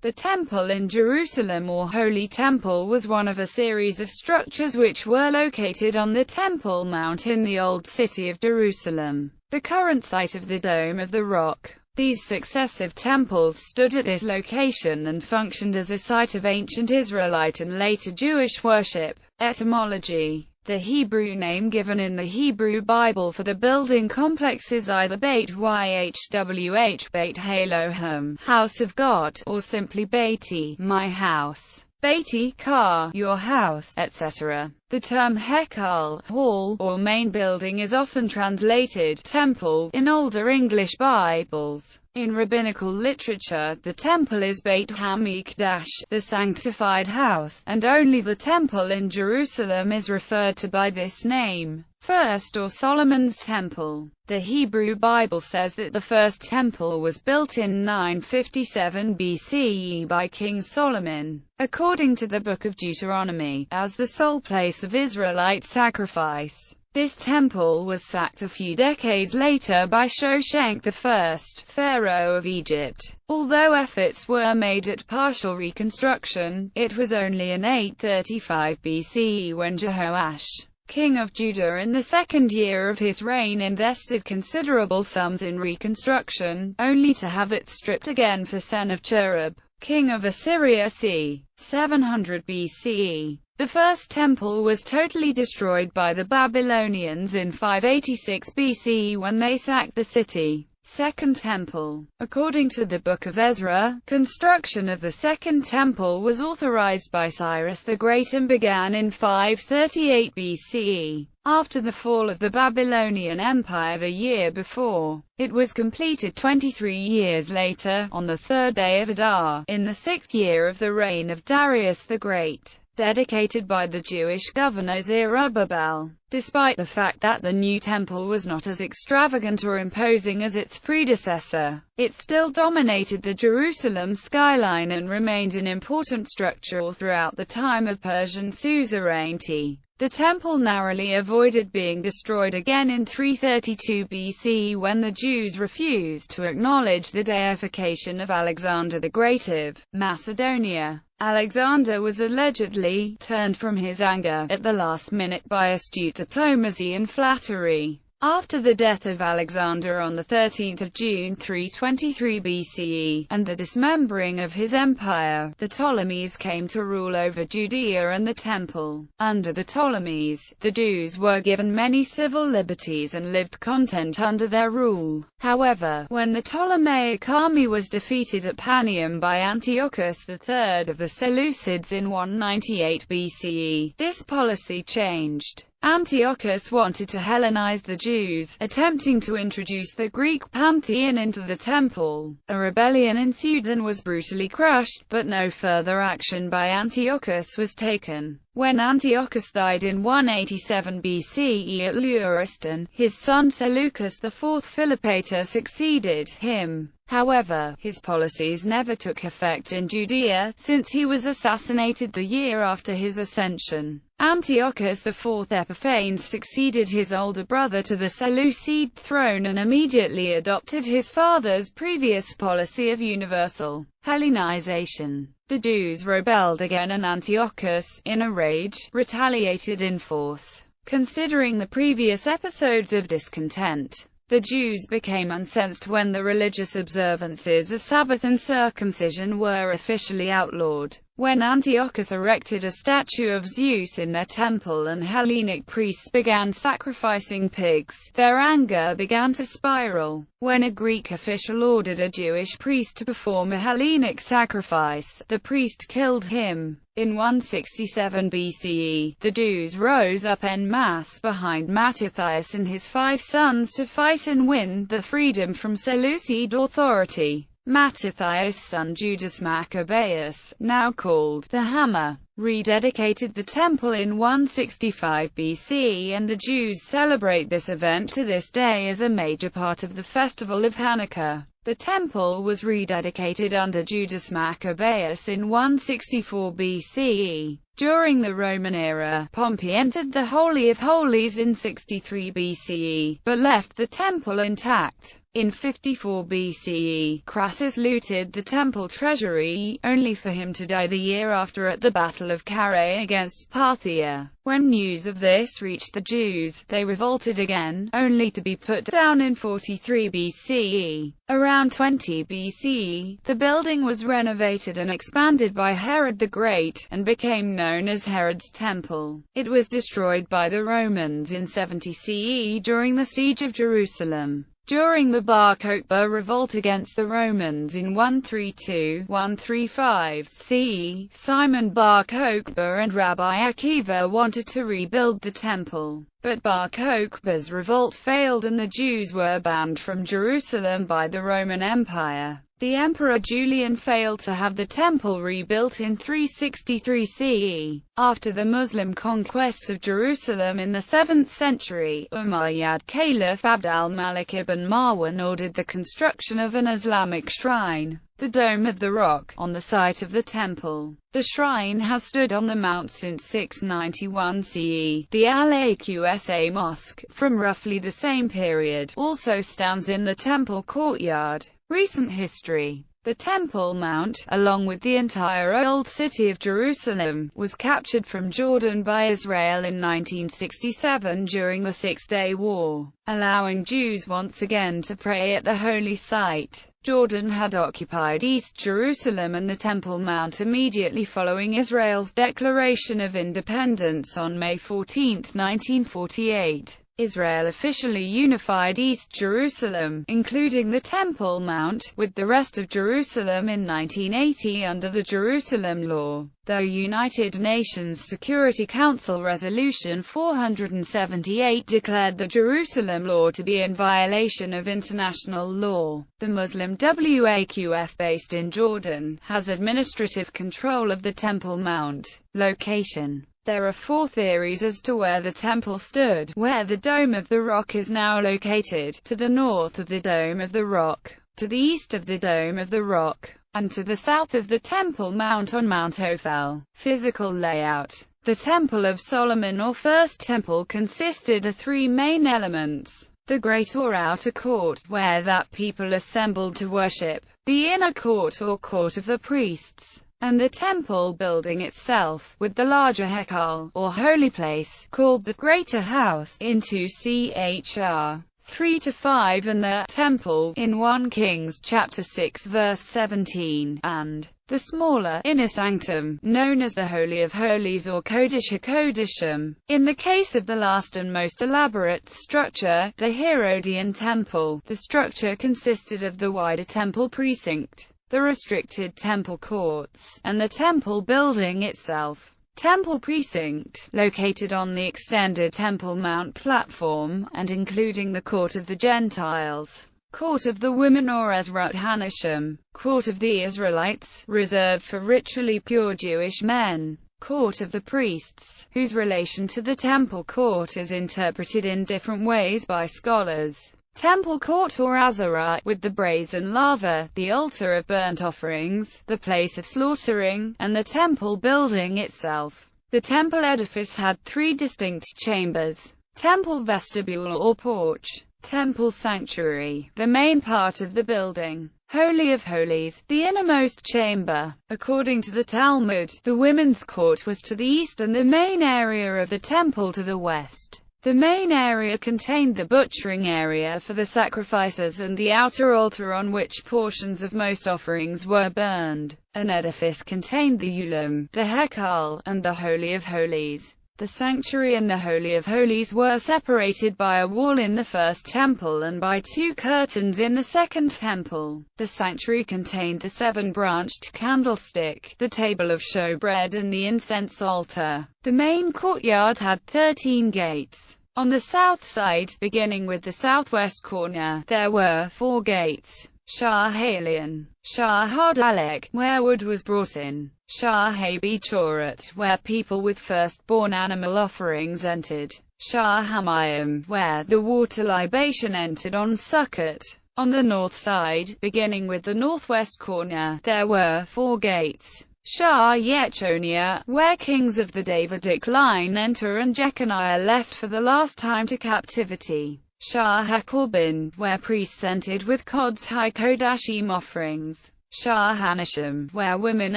The Temple in Jerusalem, or Holy Temple, was one of a series of structures which were located on the Temple Mount in the Old City of Jerusalem, the current site of the Dome of the Rock. These successive temples stood at this location and functioned as a site of ancient Israelite and later Jewish worship. Etymology: the Hebrew name given in the Hebrew Bible for the building complex is either Beit Yhwh, Beit Elohim, house of God, or simply Beiti, my house, Beiti, car, your house, etc. The term Hekal, hall, or main building is often translated temple in older English Bibles. In rabbinical literature, the temple is Beit HaMikdash, the sanctified house, and only the temple in Jerusalem is referred to by this name, first or Solomon's temple. The Hebrew Bible says that the first temple was built in 957 BCE by King Solomon, according to the Book of Deuteronomy, as the sole place of Israelite sacrifice. This temple was sacked a few decades later by Shoshenq I, pharaoh of Egypt. Although efforts were made at partial reconstruction, it was only in 835 BCE when Jehoash, king of Judah, in the second year of his reign, invested considerable sums in reconstruction, only to have it stripped again for Sennacherib, king of Assyria c. 700 BCE. The first temple was totally destroyed by the Babylonians in 586 BCE when they sacked the city. Second Temple. According to the Book of Ezra, construction of the Second Temple was authorized by Cyrus the Great and began in 538 BCE. After the fall of the Babylonian Empire the year before, it was completed 23 years later, on the third day of Adar, in the 6th year of the reign of Darius the Great, dedicated by the Jewish governor Zerubbabel. Despite the fact that the new temple was not as extravagant or imposing as its predecessor, it still dominated the Jerusalem skyline and remained an important structure all throughout the time of Persian suzerainty. The temple narrowly avoided being destroyed again in 332 BC when the Jews refused to acknowledge the deification of Alexander the Great of Macedonia. Alexander was allegedly turned from his anger at the last minute by astute diplomacy and flattery. After the death of Alexander on 13 June 323 BCE, and the dismembering of his empire, the Ptolemies came to rule over Judea and the Temple. Under the Ptolemies, the Jews were given many civil liberties and lived content under their rule. However, when the Ptolemaic army was defeated at Panium by Antiochus III of the Seleucids in 198 BCE, this policy changed. Antiochus wanted to Hellenize the Jews, attempting to introduce the Greek pantheon into the temple. A rebellion ensued and was brutally crushed, but no further action by Antiochus was taken. When Antiochus died in 187 BCE at Lauriston, his son Seleucus IV Philopator succeeded him. However, his policies never took effect in Judea, since he was assassinated the year after his ascension. Antiochus IV Epiphanes succeeded his older brother to the Seleucid throne and immediately adopted his father's previous policy of universal Hellenization. The Jews rebelled again and Antiochus, in a rage, retaliated in force. Considering the previous episodes of discontent, the Jews became incensed when the religious observances of Sabbath and circumcision were officially outlawed. When Antiochus erected a statue of Zeus in their temple and Hellenic priests began sacrificing pigs, their anger began to spiral. When a Greek official ordered a Jewish priest to perform a Hellenic sacrifice, the priest killed him. In 167 BCE, the Jews rose up en masse behind Mattathias and his 5 sons to fight and win the freedom from Seleucid authority. Mattathias' son Judas Maccabeus, now called the Hammer, rededicated the temple in 165 BC, and the Jews celebrate this event to this day as a major part of the festival of Hanukkah. The temple was rededicated under Judas Maccabeus in 164 BCE. During the Roman era, Pompey entered the Holy of Holies in 63 BCE, but left the temple intact. In 54 BCE, Crassus looted the temple treasury, only for him to die the year after at the Battle of Carrhae against Parthia. When news of this reached the Jews, they revolted again, only to be put down in 43 BCE. Around 20 BCE, the building was renovated and expanded by Herod the Great, and became known as Herod's Temple. It was destroyed by the Romans in 70 CE during the siege of Jerusalem. During the Bar Kokhba revolt against the Romans in 132–135 CE, Simon Bar Kokhba and Rabbi Akiva wanted to rebuild the temple. But Bar Kokhba's revolt failed and the Jews were banned from Jerusalem by the Roman Empire. The Emperor Julian failed to have the temple rebuilt in 363 CE. After the Muslim conquest of Jerusalem in the 7th century, Umayyad Caliph Abd al-Malik ibn Marwan ordered the construction of an Islamic shrine, the Dome of the Rock, on the site of the temple. The shrine has stood on the mount since 691 CE. The Al-Aqsa Mosque, from roughly the same period, also stands in the temple courtyard. Recent history. The Temple Mount, along with the entire Old City of Jerusalem, was captured from Jordan by Israel in 1967 during the Six-Day War, allowing Jews once again to pray at the holy site. Jordan had occupied East Jerusalem and the Temple Mount immediately following Israel's declaration of independence on May 14, 1948. Israel officially unified East Jerusalem, including the Temple Mount, with the rest of Jerusalem in 1980 under the Jerusalem Law, though United Nations Security Council Resolution 478 declared the Jerusalem Law to be in violation of international law. The Muslim Waqf based in Jordan has administrative control of the Temple Mount. Location. There are 4 theories as to where the temple stood: where the Dome of the Rock is now located, to the north of the Dome of the Rock, to the east of the Dome of the Rock, and to the south of the Temple Mount on Mount Ophel. Physical layout. The Temple of Solomon or First Temple consisted of 3 main elements: the great or outer court, where that people assembled to worship, the inner court or court of the priests, and the temple building itself, with the larger Hekal, or holy place, called the Greater House, in 2 Chr. 3–5 and the Temple, in 1 Kings chapter 6 verse 17, and the smaller, inner sanctum, known as the Holy of Holies or Kodesh HaKodeshim. In the case of the last and most elaborate structure, the Herodian Temple, the structure consisted of the wider temple precinct, the restricted temple courts, and the temple building itself. Temple precinct, located on the extended Temple Mount platform, and including the Court of the Gentiles, Court of the Women or Ezrat Hanashim, Court of the Israelites, reserved for ritually pure Jewish men, Court of the Priests, whose relation to the Temple Court is interpreted in different ways by scholars. Temple Court or Azarah, with the brazen laver, the altar of burnt offerings, the place of slaughtering, and the temple building itself. The temple edifice had 3 distinct chambers: temple vestibule or porch, temple sanctuary, the main part of the building, Holy of Holies, the innermost chamber. According to the Talmud, the women's court was to the east and the main area of the temple to the west. The main area contained the butchering area for the sacrifices and the outer altar on which portions of most offerings were burned. An edifice contained the Ulam, the Hekal, and the Holy of Holies. The sanctuary and the Holy of Holies were separated by a wall in the first temple and by 2 curtains in the second temple. The sanctuary contained the 7-branched candlestick, the table of showbread and the incense altar. The main courtyard had 13 gates. On the south side, beginning with the southwest corner, there were 4 gates: Shah Halion, Shah Hadalek, where wood was brought in; Shah Habichorat, where people with firstborn animal offerings entered; Shah Hamayim, where the water libation entered on Sukkot. On the north side, beginning with the northwest corner, there were 4 gates: Shah Yechonia, where kings of the Davidic line enter, and Jeconiah left for the last time to captivity. Shah HaKorbin, where priests entered with Kod's High Kodashim offerings. Shah HaNashim, where women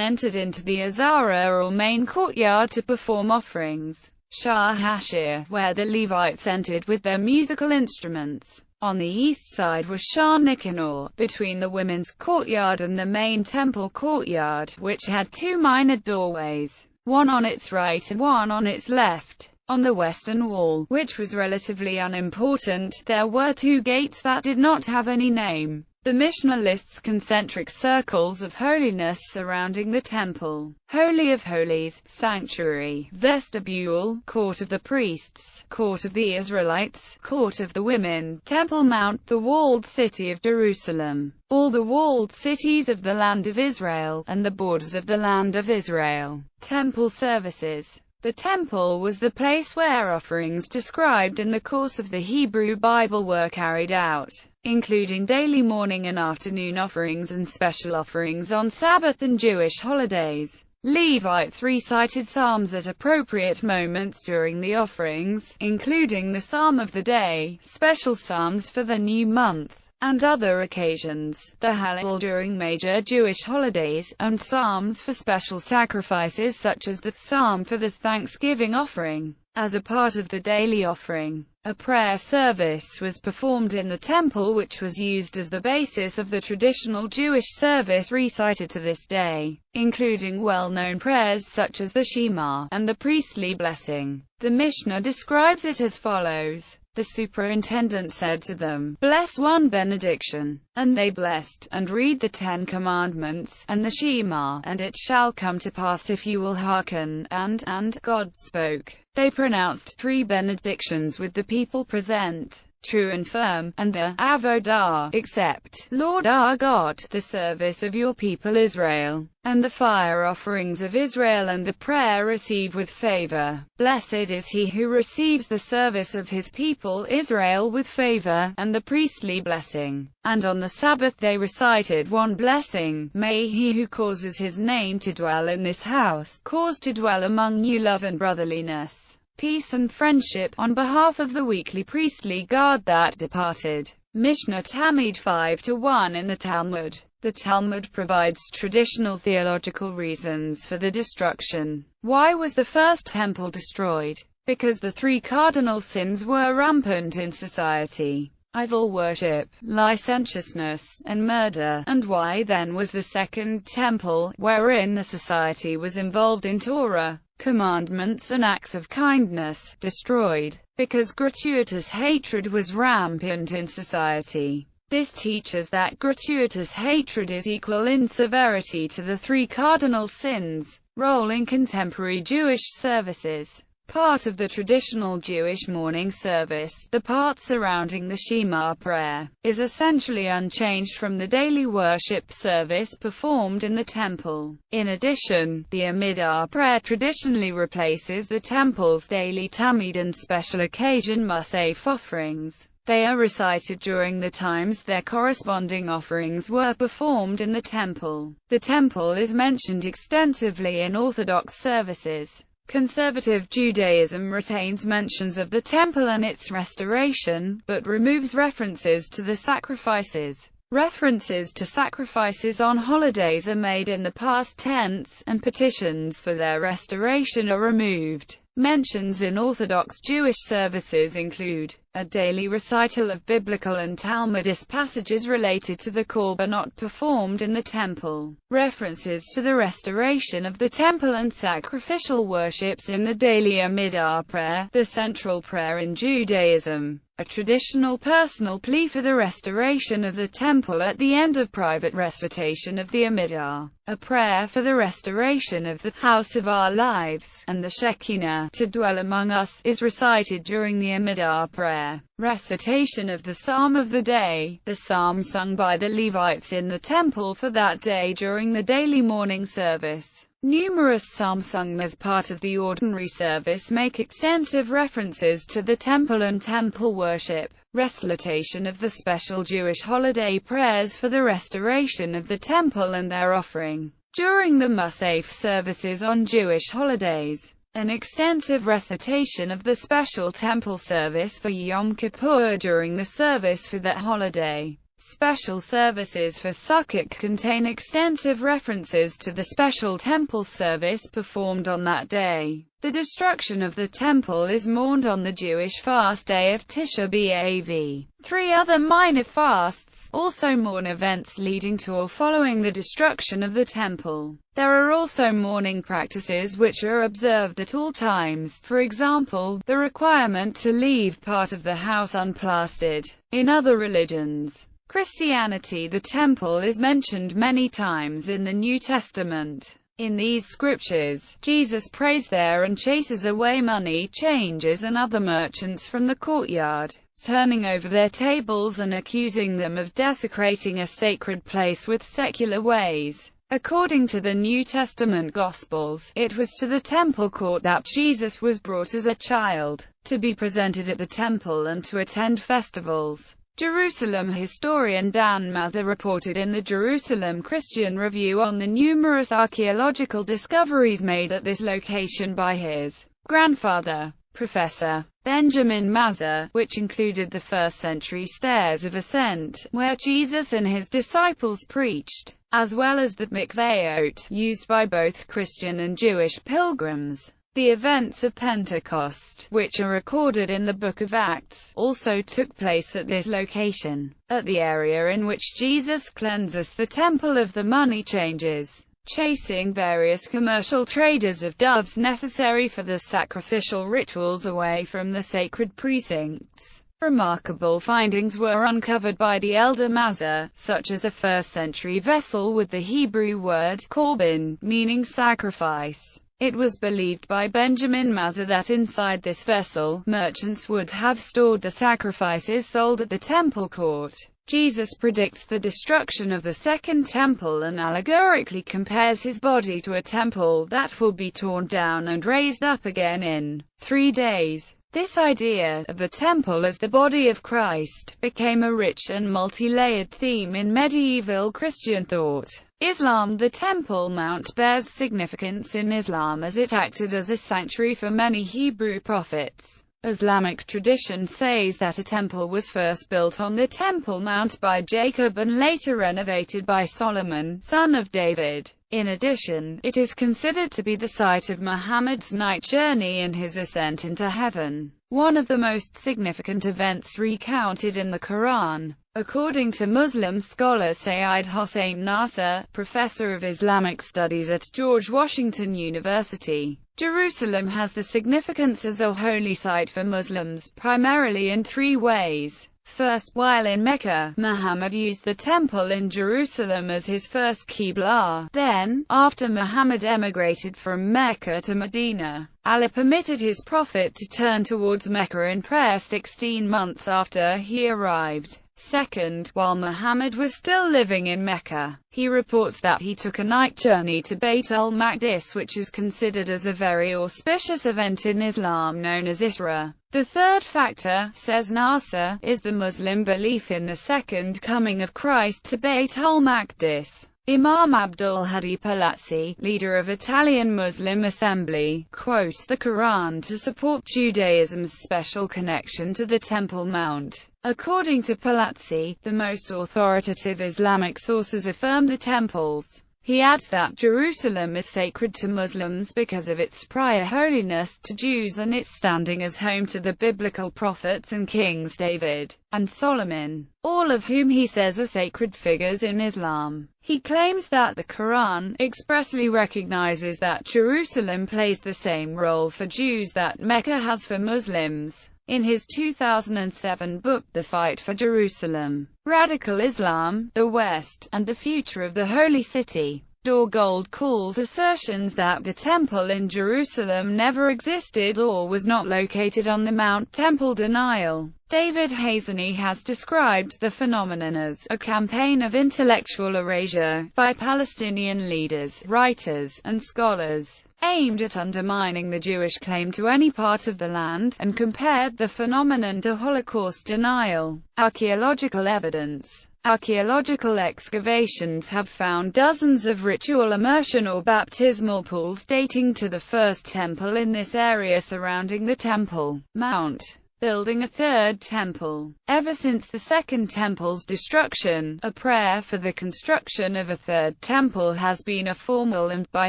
entered into the Azara or main courtyard to perform offerings. Shah HaShir, where the Levites entered with their musical instruments. On the east side was Shah Nicanor, between the women's courtyard and the main temple courtyard, which had two minor doorways, one on its right and one on its left. On the western wall, which was relatively unimportant, there were two gates that did not have any name. The Mishnah lists concentric circles of holiness surrounding the temple: Holy of Holies, Sanctuary, Vestibule, Court of the Priests, Court of the Israelites, Court of the Women, Temple Mount, the walled city of Jerusalem, all the walled cities of the land of Israel, and the borders of the land of Israel. Temple services. The temple was the place where offerings described in the course of the Hebrew Bible were carried out, including daily morning and afternoon offerings and special offerings on Sabbath and Jewish holidays. Levites recited psalms at appropriate moments during the offerings, including the Psalm of the Day, special psalms for the new month, and other occasions, the Hallel during major Jewish holidays, and psalms for special sacrifices such as the Psalm for the Thanksgiving offering. As a part of the daily offering, a prayer service was performed in the temple, which was used as the basis of the traditional Jewish service recited to this day, including well-known prayers such as the Shema and the priestly blessing. The Mishnah describes it as follows: The superintendent said to them, "Bless one benediction." And they blessed, and read the 10 Commandments, and the Shema, and it shall come to pass if you will hearken, and God spoke. They pronounced 3 benedictions with the people present, true and firm, and the Avodah, except, Lord our God, the service of your people Israel, and the fire offerings of Israel, and the prayer receive with favor. Blessed is he who receives the service of his people Israel with favor, and the priestly blessing. And on the Sabbath they recited one blessing: May he who causes his name to dwell in this house, cause to dwell among you love and brotherliness, peace and friendship, on behalf of the weekly priestly guard that departed. Mishnah Tamid 5-1 in the Talmud. The Talmud provides traditional theological reasons for the destruction. Why was the first temple destroyed? Because the 3 cardinal sins were rampant in society: idol worship, licentiousness, and murder. And why then was the second temple, wherein the society was involved in Torah, commandments and acts of kindness, destroyed? Because gratuitous hatred was rampant in society. This teaches that gratuitous hatred is equal in severity to the 3 cardinal sins. Role in contemporary Jewish services. Part of the traditional Jewish morning service, the part surrounding the Shema prayer, is essentially unchanged from the daily worship service performed in the temple. In addition, the Amidah prayer traditionally replaces the temple's daily Tamid and special occasion Musaf offerings. They are recited during the times their corresponding offerings were performed in the temple. The temple is mentioned extensively in Orthodox services. Conservative Judaism retains mentions of the temple and its restoration, but removes references to the sacrifices. References to sacrifices on holidays are made in the past tense, and petitions for their restoration are removed. Mentions in Orthodox Jewish services include a daily recital of biblical and Talmudic passages related to the korbanot performed in the temple, references to the restoration of the temple and sacrificial worships in the daily Amidah prayer, the central prayer in Judaism, a traditional personal plea for the restoration of the temple at the end of private recitation of the Amidah, a prayer for the restoration of the house of our lives, and the Shekinah, to dwell among us, is recited during the Amidah prayer. Recitation of the Psalm of the Day, the psalm sung by the Levites in the temple for that day during the daily morning service. Numerous psalms sung as part of the ordinary service make extensive references to the temple and temple worship. Recitation of the special Jewish holiday prayers for the restoration of the temple and their offering. during the Musaf services on Jewish holidays. An extensive recitation of the special temple service for Yom Kippur during the service for that holiday. Special services for Sukkot contain extensive references to the special temple service performed on that day. The destruction of the temple is mourned on the Jewish fast day of Tisha B'Av. 3 other minor fasts also mourn events leading to or following the destruction of the temple. There are also mourning practices which are observed at all times, for example, the requirement to leave part of the house unplastered. In other religions, Christianity, the temple is mentioned many times in the New Testament. In these scriptures, Jesus prays there and chases away money changers and other merchants from the courtyard, turning over their tables and accusing them of desecrating a sacred place with secular ways. According to the New Testament Gospels, it was to the temple court that Jesus was brought as a child, to be presented at the temple and to attend festivals. Jerusalem historian Dan Mazur reported in the Jerusalem Christian Review on the numerous archaeological discoveries made at this location by his grandfather, Professor Benjamin Mazur, which included the first-century stairs of ascent, where Jesus and his disciples preached, as well as the mikvaot, used by both Christian and Jewish pilgrims. The events of Pentecost, which are recorded in the Book of Acts, also took place at this location, at the area in which Jesus cleanses the temple of the money changers, chasing various commercial traders of doves necessary for the sacrificial rituals away from the sacred precincts. Remarkable findings were uncovered by the elder Mazur, such as a first-century vessel with the Hebrew word korban, meaning sacrifice. It was believed by Benjamin Mazur that inside this vessel, merchants would have stored the sacrifices sold at the temple court. Jesus predicts the destruction of the second temple and allegorically compares his body to a temple that will be torn down and raised up again in 3 days. This idea of the temple as the body of Christ became a rich and multi-layered theme in medieval Christian thought. Islam. The Temple Mount bears significance in Islam as it acted as a sanctuary for many Hebrew prophets. Islamic tradition says that a temple was first built on the Temple Mount by Jacob and later renovated by Solomon, son of David. In addition, it is considered to be the site of Muhammad's night journey and his ascent into heaven, one of the most significant events recounted in the Quran. According to Muslim scholar Sayyid Hossein Nasser, professor of Islamic studies at George Washington University, Jerusalem has the significance as a holy site for Muslims, primarily in 3 ways. First, while in Mecca, Muhammad used the temple in Jerusalem as his first Qibla. Then, after Muhammad emigrated from Mecca to Medina, Allah permitted his prophet to turn towards Mecca in prayer 16 months after he arrived. Second, while Muhammad was still living in Mecca, he reports that he took a night journey to Bayt al-Maqdis, which is considered as a very auspicious event in Islam known as Isra. The third factor, says Nasser, is the Muslim belief in the second coming of Christ to Bayt al-Maqdis. Imam Abdul Hadi Palazzi, leader of Italian Muslim Assembly, quotes the Quran to support Judaism's special connection to the Temple Mount. According to Palazzi, the most authoritative Islamic sources affirm the temples. He adds that Jerusalem is sacred to Muslims because of its prior holiness to Jews and its standing as home to the biblical prophets and kings David and Solomon, all of whom he says are sacred figures in Islam. He claims that the Quran expressly recognizes that Jerusalem plays the same role for Jews that Mecca has for Muslims. In his 2007 book The Fight for Jerusalem, Radical Islam, the West, and the Future of the Holy City, Dorgold calls assertions that the temple in Jerusalem never existed or was not located on the Mount Temple denial. David Hazany has described the phenomenon as a campaign of intellectual erasure by Palestinian leaders, writers, and scholars, aimed at undermining the Jewish claim to any part of the land, and compared the phenomenon to Holocaust denial. Archaeological evidence. Archaeological excavations have found dozens of ritual immersion or baptismal pools dating to the first temple in this area surrounding the Temple Mount. Building a third temple. Ever since the second temple's destruction, a prayer for the construction of a third temple has been a formal and, by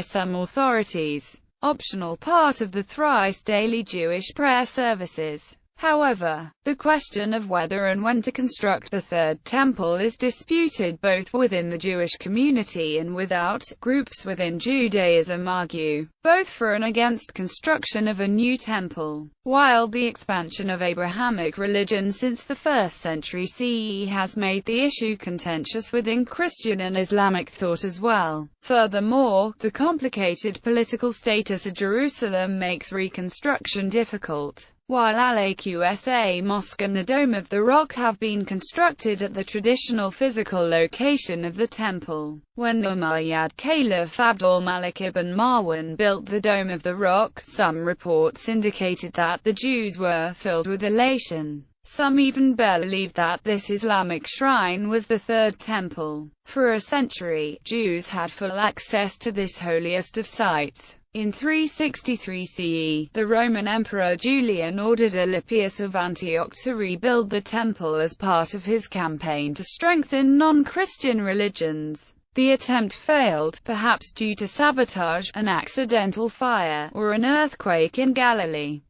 some authorities, optional part of the thrice daily Jewish prayer services. However, the question of whether and when to construct the third temple is disputed both within the Jewish community and without. Groups within Judaism argue both for and against construction of a new temple, while the expansion of Abrahamic religion since the 1st century CE has made the issue contentious within Christian and Islamic thought as well. Furthermore, the complicated political status of Jerusalem makes reconstruction difficult. While Al-Aqsa Mosque and the Dome of the Rock have been constructed at the traditional physical location of the temple, when the Umayyad Caliph Abdul-Malik ibn Marwan built the Dome of the Rock, some reports indicated that the Jews were filled with elation. Some even believed that this Islamic shrine was the third temple. For a century, Jews had full access to this holiest of sites. In 363 CE, the Roman Emperor Julian ordered Alypius of Antioch to rebuild the temple as part of his campaign to strengthen non-Christian religions. The attempt failed, perhaps due to sabotage, an accidental fire, or an earthquake in Galilee.